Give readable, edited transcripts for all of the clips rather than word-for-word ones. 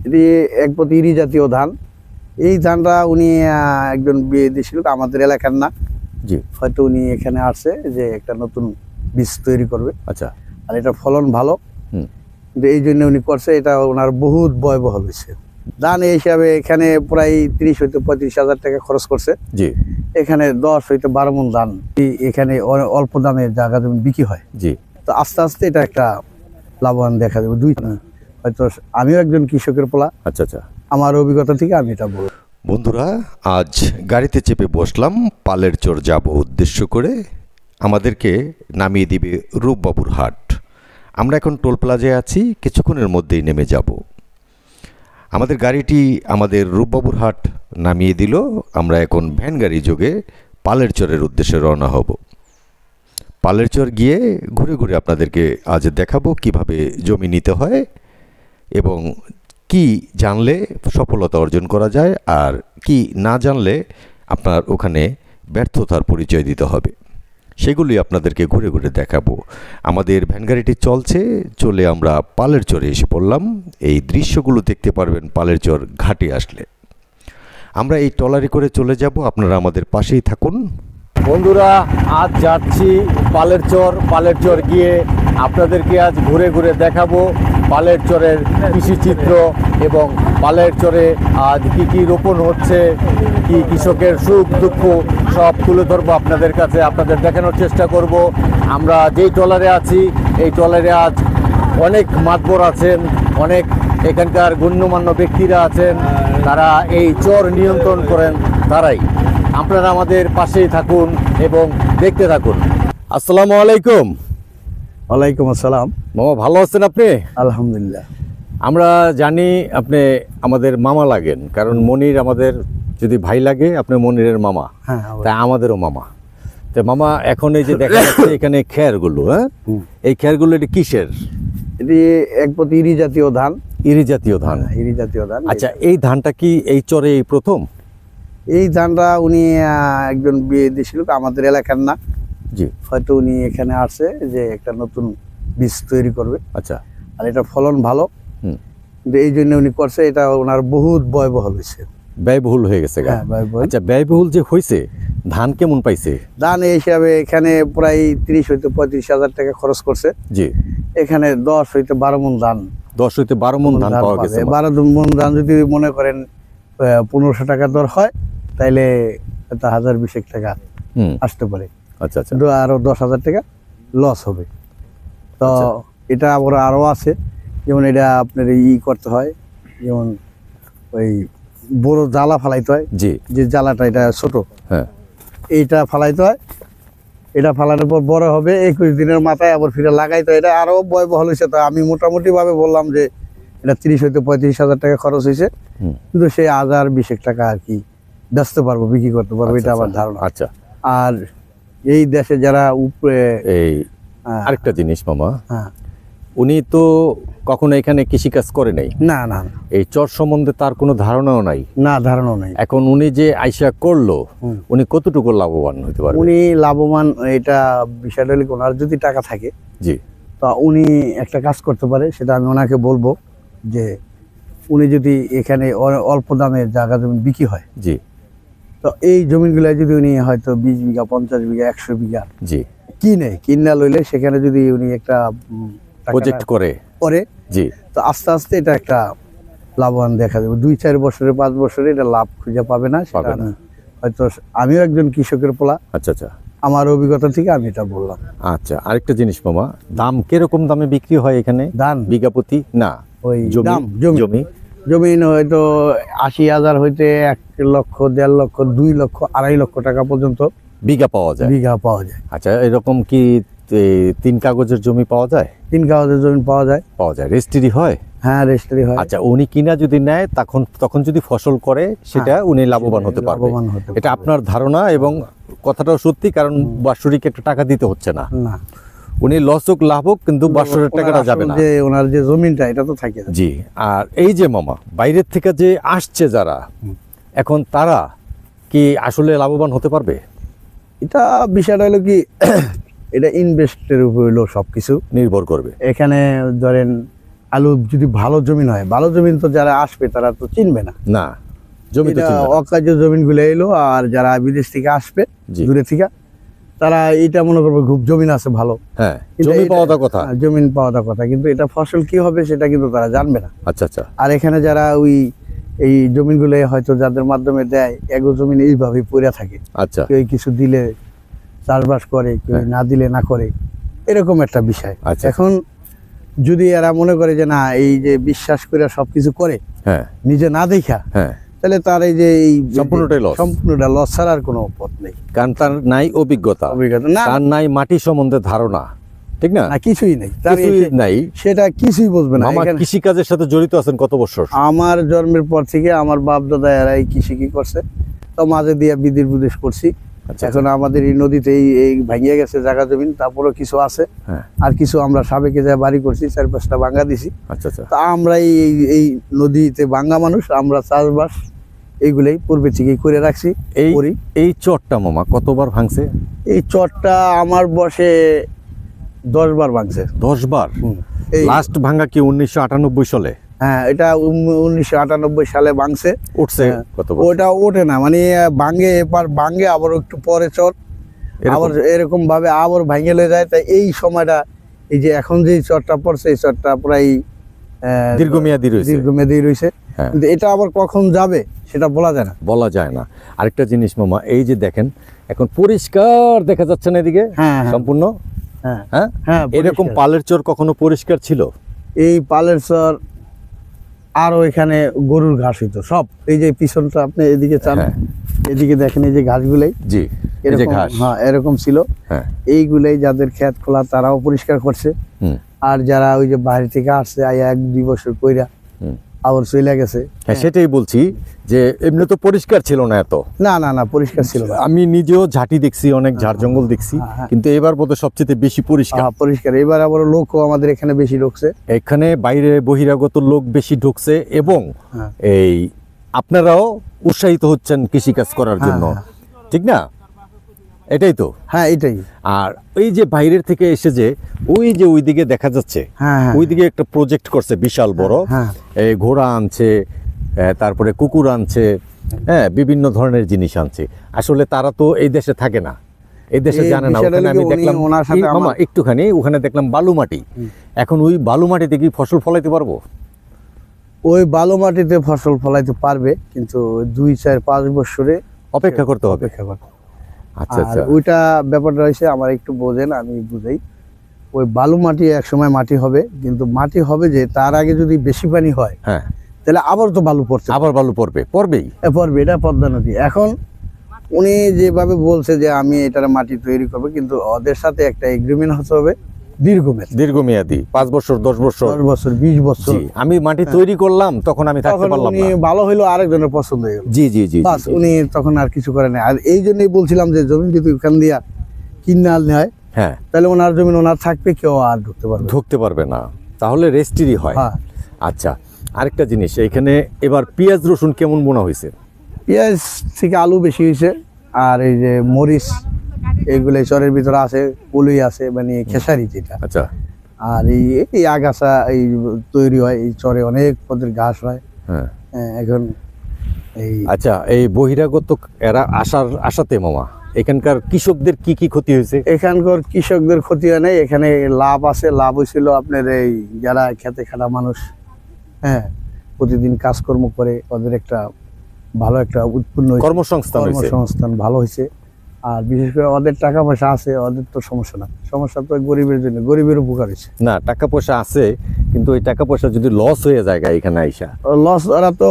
এটি এক প্রতি ইরি জাতীয় ধান। এই ধানটা উনি একজন বিয়ে দিয়েছিল, আমাদের এলাকার না, জি, হয়তো উনি এখানে আসছে যে একটা নতুন বীজ তৈরি করবে। আচ্ছা, আর এটা ফলন ভালো, কিন্তু এই জন্য উনি করছে। এটা ওনার বহুত ব্যয়বহুল হয়েছে। ধান এই হিসাবে এখানে প্রায় 30 হইতে 35,000 টাকা খরচ করছে। জি, এখানে 10 হইতে 12 মণ ধান এখানে অল্প দামে জায়গা জমি বিক্রি হয়। জি, তো আস্তে আস্তে এটা একটা লাভবান দেখা যাবে। হয়তো আমিও একজন কৃষকের পোলা। আচ্ছা, আচ্ছা। আমার অভিজ্ঞতা থেকে আমি এটা বলব। বন্ধুরা, আজ গাড়িতে চেপে বসলাম, পালের চর যাব উদ্দেশ্য করে। আমাদেরকে নামিয়ে দিবে রূপবাবুর হাট। আমরা এখন টোল প্লাজায় আছি, কিছুক্ষণের মধ্যেই নেমে যাব। আমাদের গাড়িটি আমাদের রূপবাবুর হাট নামিয়ে দিল। আমরা এখন ভ্যান গাড়ি যোগে পালের চরের উদ্দেশ্যে রওনা হব। পালের চর গিয়ে ঘুরে ঘুরে আপনাদেরকে আজ দেখাবো কিভাবে জমি নিতে হয় এবং কি জানলে সফলতা অর্জন করা যায় আর কি না জানলে আপনার ওখানে ব্যর্থতার পরিচয় দিতে হবে, সেগুলি আপনাদেরকে ঘুরে ঘুরে দেখাবো। আমাদের ভ্যান গাড়িটি চলে আমরা পালের চরে এসে পড়লাম। এই দৃশ্যগুলো দেখতে পারবেন পালের চর ঘাটে আসলে। আমরা এই ট্রলারে করে চলে যাব, আপনারা আমাদের পাশেই থাকুন। বন্ধুরা, আজ যাচ্ছি পালের চর গিয়ে আপনাদেরকে আজ ঘুরে ঘুরে দেখাবো পালের চরের কৃষি চিত্র এবং পালের চরে আজ কি কি রোপণ হচ্ছে, কি কৃষকের সুখ দুঃখ সব তুলে ধরবো আপনাদের কাছে, আপনাদের দেখানোর চেষ্টা করব। আমরা যেই ট্রলারে আছি এই ট্রলারে আজ অনেক মাতবর আছেন, অনেক এখানকার গণ্যমান্য ব্যক্তিরা আছেন, তারা এই চর নিয়ন্ত্রণ করেন। তারাই আপনারা আমাদের পাশেই থাকুন এবং দেখতে থাকুন। আসসালামু আলাইকুম। ওয়ালাইকুম আসসালাম। মামা, ভালো আছেন আপনি? আলহামদুলিল্লাহ। আমরা জানি আপনি আমাদের মামা লাগেন, কারণ মনির আমাদের যদি ভাই লাগে, আপনি মনিরের মামা। হ্যাঁ, তাই আমাদেরও মামা। তো মামা, এখন এই যে দেখা যাচ্ছে এখানে খেরগুলো, এই খেরগুলো এটি কিসের? এটি এক প্রতি ইরি জাতীয় ধান। ইরি জাতীয় ধান। ইরি জাতীয় ধান। আচ্ছা, এই ধানটা কি এই চরে এই প্রথম? এই ধানটা উনি একজন বিয়ে দিয়েছিল, আমাদের এলাকার না, জি, হয়তো উনি এখানে আসছে যে একটা নতুন বীজ তৈরি করবে। আচ্ছা, আর এটা ফলন ভালো, কিন্তু এই জন্য উনি করছে। এটা ওনার বহুত ব্যয়বহুল হয়েছে। ব্যয়বহুল হয়ে গেছে। হ্যাঁ, ব্যয়বহুল। আচ্ছা, ব্যয়বহুল যে হয়েছে, ধান কেমন পাইছে? ধান এই হিসাবে এখানে প্রায় 30 হইতে 35,000 টাকা খরচ করছে। জি, এখানে 10 হইতে 12 মণ ধান। 10 হইতে 12 মণ ধান পাওয়া গেছে। 12 মণ ধান যদি মনে করেন 1500 টাকা দর হয়, তাইলে 1020 টাকা আসতে পারে। আচ্ছা, আচ্ছা। আরো 10,000 টাকা লস হবে। তো এটা আবার আরো আছে, যেমন এটা আপনার করতে হয়, যেমন ওই বড় জ্বালা ফালাইতে হয়। জি, যে জ্বালাটা এটা ছোট, হ্যাঁ, এইটা ফালাইতে হয়। এটা ফালানোর পর বড় হবে, 21 দিনের মাথায় আবার ফিরে লাগাইতে হয়। এটা আরো ব্যয়বহুল হয়েছে। তো আমি মোটামুটি ভাবে বললাম যে এটা 30 হইতে 35,000 টাকা খরচ হয়েছে, কিন্তু সেই 1020 টাকা আর কি বেচতে পারবো, বিক্রি করতে পারবো, এটা আমার ধারণা। আচ্ছা। আর এই দেশে যারা উপরে এই আরেকটা জিনিস মামা, হ্যাঁ, উনি তো কখনো এখানে কৃষিকাজ করে নাই। না না, এই চর সম্বন্ধে তার কোনো ধারণাও নাই। না, ধারণা নাই। এখন উনি যে আইসা করলো, উনি কতটুকু লাভবান হতে পারবে? উনি লাভবান, এটা বিষয়টা হলে ওনার যদি টাকা থাকে, জি, তো উনি একটা কাজ করতে পারে। সেটা আমি ওনাকে বলবো যে উনি যদি এখানে অল্প দামে জায়গা জমি বিক্রি হয়, জি, তো এই জমিগুলো যদি উনি হয়তো 20 বিঘা 50 বিঘা 100 বিঘা জি কিনা লইলে, সেখানে যদি উনি একটা প্রজেক্ট করে, জি, তো আস্তে আস্তে এটা একটা লাভবান দেখা যাবে। 2-4 বছরে 5 বছরে এটা লাভ খুঁজে পাবে না। হয়তো আমিও একজন কৃষকের পোলা। আচ্ছা, আচ্ছা। আমার অভিজ্ঞতা থেকে আমি এটা বললাম। আচ্ছা, আরেকটা জিনিস মামা, দাম কিরকম দামে বিক্রি হয় এখানে? ধান বিঘা প্রতি না, ওই জমি হয়তো 80,000 হইতে 1 লক্ষ, 1.5 লক্ষ, 2 লক্ষ, 2.5 লক্ষ টাকা পর্যন্ত বিঘা পাওয়া যায়। আচ্ছা, এরকম কি 3 কাগজের জমি পাওয়া যায়? 3 কাগজের জমি পাওয়া যায়। রেজিস্ট্রি হয়? হ্যাঁ, রেজিস্ট্রি হয়। আচ্ছা, উনি কিনা যদি নেয়, তখন যদি ফসল করে, সেটা উনি লাভবান হতে পারবে। এটা আপনার ধারণা এবং কথাটাও সত্যি, কারণ বাৎসরিক একটা টাকা দিতে হচ্ছে না। উনি লস হোক লাভ হোক, কিন্তু বাৎসরিক টাকাটা যাবে না। যে ওনার যে জমিটা, এটা তো থাকে। জি। আর এই যে মামা, বাইরের থেকে যে আসছে যারা, এখন তারা কি আসলে লাভবান হতে পারবে? এটা বিষয়টা হলো কি, এটা ইনভেস্টের উপর হলো সবকিছু নির্ভর করবে। এখানে ধরেন আলু যদি ভালো জমিন হয়, ভালো জমিন তো যারা আসবে তারা তো চিনবে না, না জমি তো এটা চিনবে না। অকার্য জমিনগুলো এলো, আর যারা বিদেশ থেকে আসবে জি। দূরে থেকে তারা এটা মনে করবে খুব জমিন আছে ভালো, হ্যাঁ, কিন্তু জমি এটা- পাওয়া কথা। হ্যাঁ, জমিন পাওয়া কথা, কিন্তু এটা ফসল কি হবে সেটা কিন্তু তারা জানবে না। আচ্ছা আচ্ছা, আর এখানে যারা এই জমিনগুলো হয়তো যাদের মাধ্যমে দেয়, এগো জমিন এইভাবেই পড়ে থাকে, আচ্ছা কেউ কিছু দিলে চাষবাস করে, কেউ না দিলে না করে, এরকম একটা বিষয়। আচ্ছা। এখন যদি এরা মনে করে যে না, এই যে বিশ্বাস করে সবকিছু করে হ্যাঁ নিজে না দেখা, হ্যাঁ, তাহলে তার এই যে এই সম্পূর্ণটাই loss। সম্পূর্ণটা লস ছাড়া আর কোনো পথ নেই। কারণ তার নাই অভিজ্ঞতা, অভিজ্ঞতা না, তার নাই মাটি সম্বন্ধে ধারণা, ঠিক না? না কিছুই নেই তার, কিছুই নাই। সেটা কিছুই বুঝবে না। মামা এখানে কৃষিকাজের সাথে জড়িত আছেন কত বছর? আমার জন্মের পর থেকে আমার বাপ দাদা এরা এই কৃষি কি করছে, তো মাঝে দিয়ে বিদির বিদেশ করছি। আচ্ছা, এখন আমাদের এই নদীতে এই ভাঙিয়ে গেছে জায়গা জমিন, তারপরেও কিছু আছে, হ্যাঁ, আর কিছু আমরা সাবেকে যা বাড়ি করছি, 4-5টা ভাঙ্গা দিছি। আচ্ছা আচ্ছা, তা আমরা এই নদীতে ভাঙ্গা মানুষ, আমরা চাষবাস এইগুলাই পূর্বে থেকেই করে রাখছি, এই করি। এই চরটা মামা কতবার ভাঙছে? এই চরটা আমার বসে 10 বার ভাঙছে। 10 বার? এই লাস্ট ভাঙা কি 1998 সালে? হ্যাঁ, এটা 1998 সালে ভাঙছে। উঠছে হ্যাঁ, কত বছর? ওটা ওঠে না, মানে ভাঙে, এবার ভাঙে আবার একটু পরে চর, এরকম? আবার এরকম ভাবে আবার ভাঙে লয়ে যায়। তাই এই সময়টা, এই যে এখন যে চরটা পড়ছে, এই চরটা প্রায় দীর্ঘমেয়াদী রয়েছে। দীর্ঘমেয়াদী রয়েছে, হ্যাঁ। কিন্তু এটা আবার কখন যাবে সেটা বলা যায় না। বলা যায় না। আরেকটা জিনিস মামা, এই যে দেখেন এখন পরিষ্কার দেখা যাচ্ছে না এদিকে হ্যাঁ, হ্যাঁ। সম্পূর্ণ, হ্যাঁ হ্যাঁ হ্যাঁ, এরকম পরিষ্কার। পালের চর কখনো পরিষ্কার ছিল? এই পালের চর আরো এখানে গরুর ঘাস হইতো সব। এই যে পিছনটা আপনি এদিকে চান, হ্যাঁ। এদিকে দেখেন এই যে ঘাসগুলাই জি, এই যে এরকম, ঘাস, হ্যাঁ এরকম ছিল। হ্যাঁ, এইগুলাই যাদের ক্ষেত খোলা তারাও পরিষ্কার করছে, হুম, আর যারা ওই যে বাইরে থেকে আসছে আয়া 1-2 বছর কইরা হুম। আবার চলে গেছে। হ্যাঁ সেটাই বলছি যে এমনি তো পরিষ্কার ছিল না এত। না না না, পরিষ্কার ছিল না। আমি নিজেও ঝাঁটি দেখছি, অনেক ঝাড় জঙ্গল দেখছি, হ্যাঁ। কিন্তু এবার বোধহয় সবচেয়ে বেশি পরিষ্কার। হ্যাঁ, পরিষ্কার। এবার আবার লোকও আমাদের এখানে বেশি ঢুকছে। এখানে বাইরে বহিরাগত লোক বেশি ঢুকছে এবং হ্যাঁ। এই আপনারাও উৎসাহিত হচ্ছেন কৃষিকাজ করার জন্য, ঠিক না? এটাই তো। হ্যাঁ এটাই। আর এই যে বাইরের থেকে এসে যে ওইদিকে দেখা যাচ্ছে, হ্যাঁ হ্যাঁ ওইদিকে একটা প্রজেক্ট করছে বিশাল বড়, হ্যাঁ। এই ঘোড়া আনছে, তারপরে কুকুর আনছে, হ্যাঁ বিভিন্ন ধরনের জিনিস আনছে। আসলে তারা তো এই দেশে থাকে না, এই দেশে এই জানে না। বিষয়টা ওখানে আমি নাকি উনি দেখলাম ওনার সাথে মামা একটুখানি ওখানে দেখলাম বালু মাটি। এখন ওই বালু মাটিতে কি ফসল ফলাইতে পারবো? ওই বালু মাটিতে ফসল ফলাইতে পারবে, কিন্তু 2-4-5 বছরে অপেক্ষা করতে হবে। অপেক্ষা করতে। আচ্ছা আর আচ্ছা, ওইটা ব্যাপারটা হয়েছে, আমার একটু বোঝেন, আমি বুঝাই। ওই বালু মাটি এক সময় মাটি হবে, কিন্তু মাটি হবে যে তার আগে যদি বেশি পানি হয় হ্যাঁ তাহলে আবার তো বালু পড়ছে, আবার বালু পড়বেই। পড়বে। এটা পদ্মা নদী। এখন উনি যেভাবে বলছে যে আমি এটার মাটি তৈরি করবো, কিন্তু ওদের সাথে একটা এগ্রিমেন্ট হতে হবে দীর্ঘমেয়াদী 5 বছর 10 বছর 10 বছর 20 বছর। জি, আমি মাটি তৈরি করলাম তখন আমি থাকতে তখন পারলাম উনি না। ভালো হইলো, আরেকজনের পছন্দ হয়ে গেল, জি জি জি বাস জি। উনি তখন আর কিছু করে না। আর এই জন্যই বলছিলাম যে জমি যদি ওখান দিয়া কিনে আনলে হয়, হ্যাঁ, তাহলে ওনার জমি ওনার থাকবে, কেউ আর ঢুকতে পারবে না। ঢুকতে পারবে না, তাহলে রেস্টিরই হয়। হ্যাঁ। আচ্ছা, আরেকটা জিনিস, এখানে এবার পেঁয়াজ রসুন কেমন বোনা হয়েছে? পেঁয়াজ থেকে আলু বেশি হয়েছে, আর এই যে মরিচ এইগুলো চরের ভিতরে আছে, পুলি আছে, মানে খেসারি যেটা। আচ্ছা, আর এই আগাছা এই তৈরি হয়, এই চরে অনেক পদের ঘাস হয়। হ্যাঁ, এখন এই আচ্ছা, এই বহিরাগত এরা আসাতে মামা এখানকার কৃষকদের কি কি ক্ষতি হয়েছে? এখানকার কৃষকদের ক্ষতি হয় নাই, এখানে লাভ আছে। লাভ হয়েছিল আপনার এই যারা খেতে খাটা মানুষ, হ্যাঁ, প্রতিদিন কাজকর্ম করে, ওদের একটা ভালো একটা উৎপন্ন হয়েছে, কর্মসংস্থান হয়েছে। কর্মসংস্থান ভালো হয়েছে। আর বিশেষ করে ওদের টাকা পয়সা আছে, ওদের তো সমস্যা না। সমস্যা তো গরিবের জন্য, গরিবের উপকার হয়েছে। না, টাকা পয়সা আছে, কিন্তু ওই টাকা পয়সা যদি লস হয়ে যায় এখানে আইসা, লস ওরা তো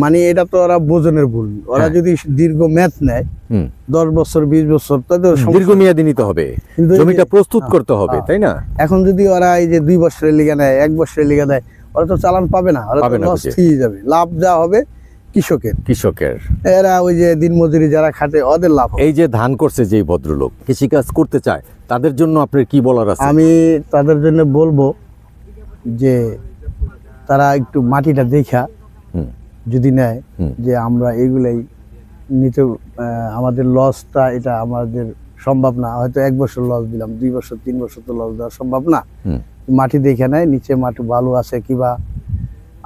মানে এটা তো ওরা বোঝনের ভুল। ওরা হ্যাঁ। যদি দীর্ঘ ম্যাথ নেয়, হুম, 10 বছর 20 বছর, তাদের সমস্যা। দীর্ঘমেয়াদী নিতে হবে, কিন্তু এই যে- জমিটা প্রস্তুত হ্যাঁ, করতে হবে, হ্যাঁ। তাই না? এখন যদি ওরা এই যে 2 বছরের লিগা নেয়, 1 বছরের লিগা দেয়, ওরা তো চালান পাবে না, ওরা পাবে তো না লস বুঝে। খেয়ে যাবে। লাভ যা হবে কৃষকের। এরা ওই যে দিনমজুরি যারা খাটে, ওদের লাভ হবে। এই যে ধান করছে যেই ভদ্রলোক কৃষিকাজ করতে চায়, তাদের জন্য আপনার কি বলার আছে? আমি তাদের জন্য বলবো যে তারা একটু মাটিটা দেখা হুম, যদি নেয়, হুম। যে আমরা এইগুলাই নিতে, আমাদের লসটা এটা আমাদের সম্ভব না। হয়তো 1 বছর লস দিলাম, 2 বছর 3 বছর তো লস দেওয়া সম্ভব না। হুম। মাটি দেখে নেয় নিচে মাটি বালু আছে কিবা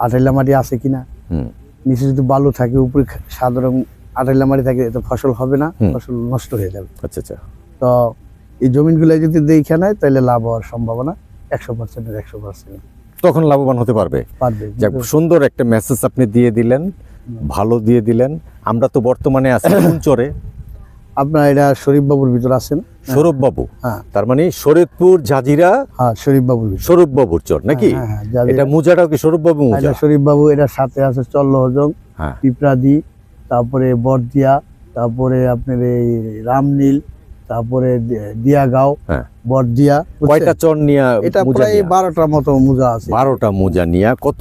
আঠাইলা মাটি আছে কিনা। হুম। নিচে যদি বালু থাকে উপরে সাধারণ আঠাইলা মাটি থাকে তো ফসল হবে না, ফসল নষ্ট হয়ে যাবে। আচ্ছা আচ্ছা। তো এই জমিনগুলো যদি দেখে নেয় তাহলে লাভ হওয়ার সম্ভাবনা 100%-এর 100% তখন লাভবান হতে পারবে। পারবে। যাক, সুন্দর একটা মেসেজ আপনি দিয়ে দিলেন, ভালো দিয়ে দিলেন। আমরা তো বর্তমানে আছি কোন চরে? আপনার এটা শরীফ বাবুর ভিতর আছেন। সৌরভ বাবু। হ্যাঁ তার মানে শরীয়তপুর জাজিরা হ্যাঁ শরীফ বাবুর ভিতর। সৌরভ বাবুর চর নাকি? হ্যাঁ, হ্যাঁ, জাজিরা। এটা মুজাটাও কি সৌরভ বাবু মুজা? এটা শরীফ বাবু, এটার সাথে আছে চল্লহজং, হ্যাঁ। পিপরাদি, তারপরে বরদিয়া, তারপরে আপনার এই রামনীল, তারপরে দিয়াগাঁও, হ্যাঁ। বরদিয়া। কয়টা চর নিয়া এটা মুজা প্রায় নিয়া? 12টার মতো মুজা আছে। 12টা মুজা নিয়া। কত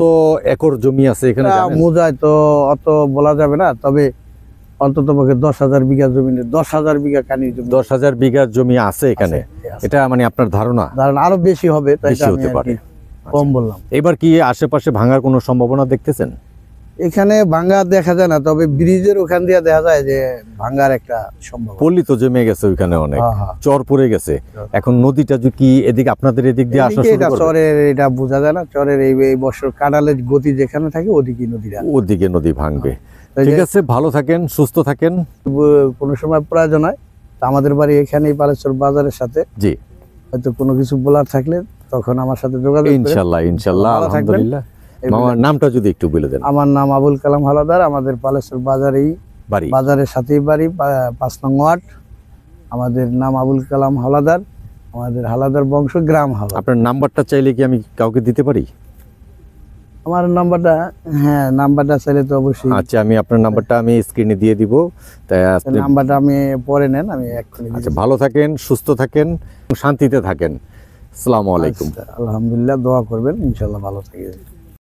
একর জমি আছে এখানে এটা জানেন? মুজায় তো অত বলা যাবে না, তবে অন্তত পক্ষে 10,000 বিঘা জমি, 10,000 বিঘা কানি জমি 10,000 বিঘা জমি আছে এখানে। আছে। এটা মানে আপনার ধারণা কারণ আরো বেশি হবে, তাই বেশি হতে পারে। কম বললাম। এবার কি আশেপাশে ভাঙার কোনো সম্ভাবনা দেখতেছেন? এখানে ভাঙ্গা দেখা যায় না, তবে ব্রিজের ওখান দিয়ে দেখা যায় যে ভাঙ্গার একটা সম্ভাবনা। পল্লী তো জমে গেছে ওইখানে অনেক, হ্যাঁ, হ্যাঁ। চর পড়ে গেছে। এখন নদীটা যদি কি এদিকে আপনাদের এদিক দিয়ে আসা এদিকে শুরু এটা করবে? চরের, এটা বোঝা যায় না, চরের এই বছর কাঁড়ালের গতি যেখানে থাকে ওদিকে নদীটা। ওদিকে নদী ভাঙবে। তাই ঠিক যে আছে, ভালো থাকেন, সুস্থ থাকেন। কোনো সময় প্রয়োজন হয় তা আমাদের বাড়ি এখানেই পালেশ্বর বাজারের সাথে, জি, হয়তো কোনো কিছু বলার থাকলে তখন আমার সাথে যোগাযোগ করেন। ইনশাল্লাহ ইনশাল্লাহ। ভালো থাকবেন। আলহামদুলিল্লাহ। মামার নামটা যদি একটু বলে দেন। আমার নাম আবুল কালাম হালাদার, আমাদের পালেশ্বর বাজারেই, বাড়ি বাজারের সাথেই বাড়ি, 5 নং ওয়ার্ড। আমাদের নাম আবুল কালাম হালাদার, আমাদের হালাদার বংশ, গ্রাম হালাদার। আপনার নাম্বারটা চাইলে কি আমি কাউকে দিতে পারি? আমার নাম্বারটা, হ্যাঁ নাম্বারটা চাইলে তো অবশ্যই। আচ্ছা, আমি আপনার নাম্বারটা আমি স্ক্রিনে দিয়ে দিব। তাই আপনি নাম্বারটা আমি পরে নেন, আমি এক্ষুনি আচ্ছা, ভালো থাকেন, সুস্থ থাকেন, শান্তিতে থাকেন। আসসালামু আলাইকুম। আলহামদুলিল্লাহ, দোয়া করবেন, ইনশাল্লাহ ভালো থাকবেন।